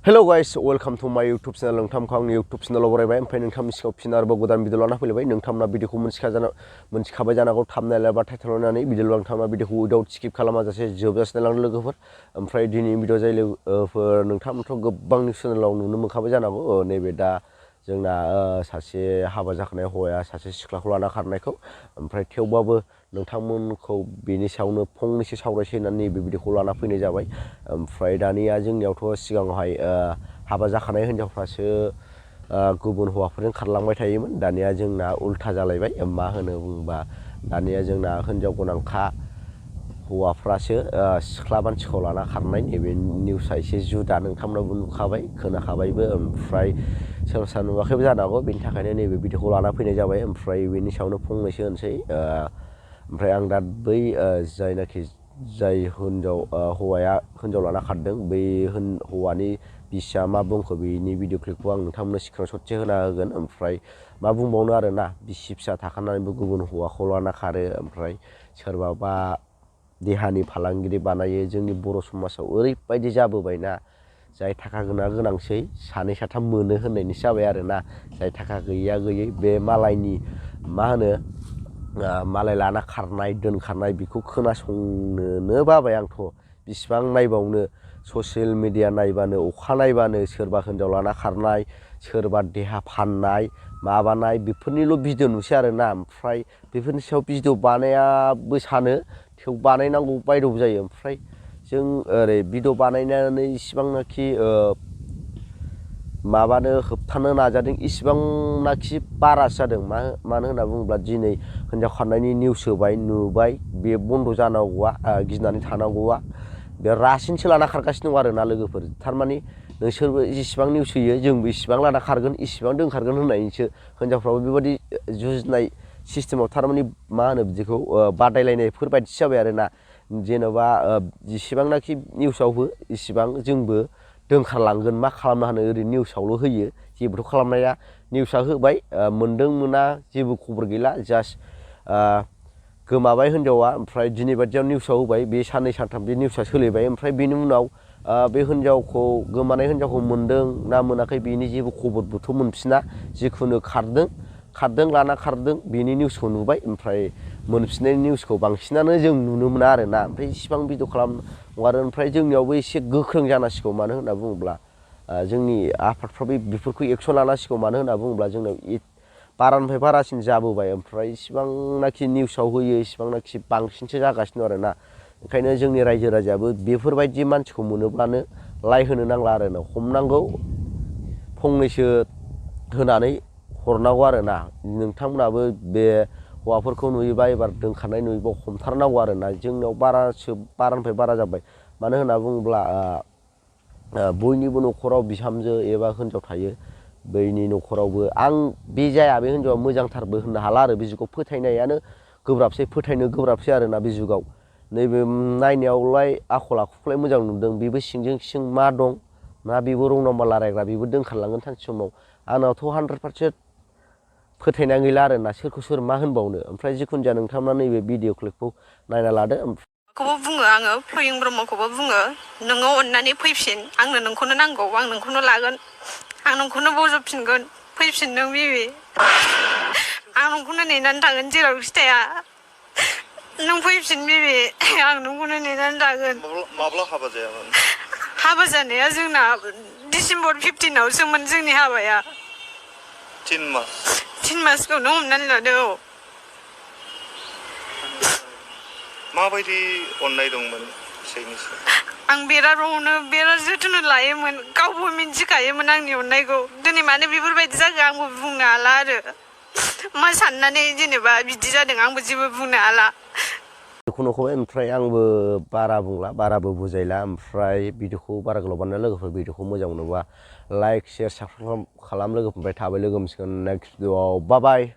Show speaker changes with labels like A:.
A: Hello guys, welcome to my YouTube channel. नोंथांखौ आंनि YouTube channel आव बरायबाय ओमफ्राय नोंथांनि सिगाङाव फिन आरोबाव गोदान भिडिअ लाना फैलायबाय नोंथांमोना भिडिअखौ मोनथिखाबाय जानांगौ थाम्बनेल एबा टाइटेल होनानै भिडिअ नोंथांमोना भिडिअखौ उइदाउट स्किप खालामाजासे जोबजासे नायलांदो लोगोफोर ओमफ्राय दिनैनि भिडिअ जाय लोगोफोर नोंथांमोनथ' गोबां निउस चेनेलाव नुनो मोनखाबाय जानांगौ नैबे दा जोंना सासे हाबा जाखानाय हौवाया सासे सिख्लाखौ लाना खारनायखौ ओमफ्राय थेवबाबो नोंथांमोनखौ बेनि सायावनो फंनैसो सावरायसै होननानै नैबे भिडिअखौ लाना फैनाय जाबाय ओमफ्राय दानिया जोंनियावथ' सिगाङावहाय हाबा जाखानाय हिनजावफ्रासो गुबुन हौवाफोरजों खारलांबाय थायोमोन दानिया जोंना उल्था जालायबाय मा होनो बुङोबा दानिया जोंना हिनजाव गोनांखा हौवाफ्रासो सिख्ला मानसिखौ लाना खारनाय नैबे निउसआ एसे जुदा नोंथांमोनाबो नुखाबाय खोनाखाबायबो ओमफ्राय सोरबा सोरबा नुवाखैबो जानो हागौ बेनि थाखायनो नैबे भिडिअखौ लाना फैनाय जाबाय ओमफ्राय बेनि सायावनो फंनैसो होनसै ओमफ्राय आं दा बै जायनाखि जाय हौवाया हिनजाव लाना खारदों बै हौवानि बिसिया मा बुंखो बेनि भिडिअ क्लिपखौ आं नोंथांमोननो स्क्रिनशटसो होना होगोन ओमफ्राय मा बुंबावनो आरोना बिसि फिसा थाखानानैबो गुबुन हौवाखौ लाना खारो ओमफ्राय सोरबाबा देहानि फालांगिरि बानायो जोंनि बर' समाजाव ओरैबायदि जाबोबायना जाय थाखा गोनांसै सानै साथाम मोनो होननायनिसो जाबाय आरोना जाय थाखा गैयैया गैयै बे मालायनि मा होनो मालाय लाना खारनाय दोनखारनाय बेखौ खोनासंनोनो बाबाय आंथ' बिसिबां नायबावनो ससियेल मिडिया नायबानो अखा नायबानो सोरबा हिनजाव लाना खारनाय सोरबा देहा फाननाय माबानाय बेफोरनिल' भिडिअ नुसै आरोना ओमफ्राय बेफोरनि सायाव भिडिअ बानायाबो सानो थेव बानायनांगौ बायद'बो जायो ओमफ्राय जों ओरै भिडिअ बानायनानै इसिबांनाखि माबानो होबथानो नाजादों इसिबांनाखि बारासो जादों मानो होनना बुङोब्ला दिनै हिनजाव खारनायनि निउस होबाय नुबाय बे बन्द' जानांगौआ गिनानै थानांगौआ बे रासिनसो लाना खारगासिनो दं आरोना लोगोफोर थारमाने नोंसोरबो जेसेबां निउस होयो जोंबो इसिबां लाना खारगोन इसिबां दोनखारगोन होननायनिसो हिनजावफ्राबो बेबायदि जुजिनाय सिस्टेमाव थारमाने मा होनो बिदिखौ बादायलायनायफोर बायदिसो जाबाय आरोना जेन'बा जेसेबांनाखि निउसाव हो इसिबां जोंबो दोनखारलांगोन मा खालामनो हानो ओरै निउसावल' होयो जेबोथ' खालामनाया निउसआ होबाय मोनदों मोना जेबो खबर गैला जास्ट गोमाबाय हिनजावा ओमफ्राय दिनै बादियाव निउसाव होबाय बे साननै सानथाम बे निउसआ सोलिबाय ओमफ्राय बेनि उनाव बे गोमानाय हिनजावखौ मोनदों ना मोनाखै बेनि जेबो खबरबोथ' मोनफिना जिखुनु खारदों लाना खारदों बेनि निउसखौ नुबाय ओमफ्राय मोनफिननाय निउसखौ बांसिनानो जों नुनो मोना आरोना ओमफ्राय इसिबां भिडिअ खालामो ओमफ्राय जोंनियावबो एसे गोख्रों जानांसिगौ मानो होनना बुङोब्ला जोंनि आफादफ्राबो बेफोरखौ एक्सन लानांसिगौ मानो होनना बुङोब्ला जोंनाव बारानिफ्राय बारासिन जाबोबाय ओमफ्राय इसिबांनाखि निउसाव होयो इसिबांनाखि बांसिनसो जागासिनो दं आरोना ओंखायनो जोंनि रायजो राजायाबो बेफोरबायदि मानसिखौ मोनोब्लानो लाइ होनो नांला आरोना हमनांगौ फंनैसो होनानै हरनांगौ आरोना नोंथांमोनाबो बे हौवाफोरखौ नुयोबा एबार दोनखारनाय नुयोबा हमथारनांगौ आरोना जोंनाव बारानिफ्राय बारा जाबाय मानो होनना बुङोब्ला बयनिबो न'खराव बिहामजो एबा हिनजाव थायो बैनि न'खरावबो आं बे जाया बे हिनजावा मोजांथारबो होननो हाला आरो बे जुगाव फोथायनो गोब्राबसै आरोना बे जुगाव नैबे नायनायावलाय आखल आखुखौलाय मोजां नुदों बेबो सिंजों सिं मा दं मा बेबो रं नाम्बार रायलायग्रा बेबो दोनखारलांगोन सानसे समाव आंनावथ' 100% फोथायनाय गैला आरोना सोरखौ सोर मा होनबावनो ओमफ्राय जिखुनु जाया नोंथांमोना नैबे भिडिअ क्लिपखौ नायना लादो
B: खौबो बुङो आङो फयिं ब्रह्मखौबो बुङो नोङो अननानै फैफिन आंनो नोंखौनो नांगौ आं नोंखौनो लागोन आं नोंखौनो बजबफिनगोन फैफिन नों बिबि आं नोंखौनो नेनानै थागोन जेरावखि थाया नों फैफिन बिबि आं नोंखौनो नेनानै थागोन
C: माब्ला हाबा जायामोन
B: हाबा जानाया जोंना डिसेम्बर 15आवसोमोन जोंनि हाबाया 3 मासखौनो हमनानै लादो
C: माबायदि अननाय दंमोन
B: आं बिराद जोथोन लायोमोन गावबो मिन्थिखायोमोन आंनि अननायखौ दिनै मानो बेफोरबायदि जागोन आंबो बुंनो हाला आरो मा साननानै जेनेबा बिदि जादों आंबो जेबो बुंनो हाला
A: बेखौनोखौबाय ओमफ्राय आंबो बारा बुंला बाराबो बुजायला ओमफ्राय भिडिअखौ बारा गोलाव बानायना लोगोफोर भिडिअखौ मोजां मोनोबा लाइक शेयार साबसक्राइब खालाम लोगोफोरनिफ्राय थाबाय लोगो मोनसिगोन नेक्स्ट भिडिअआव बाय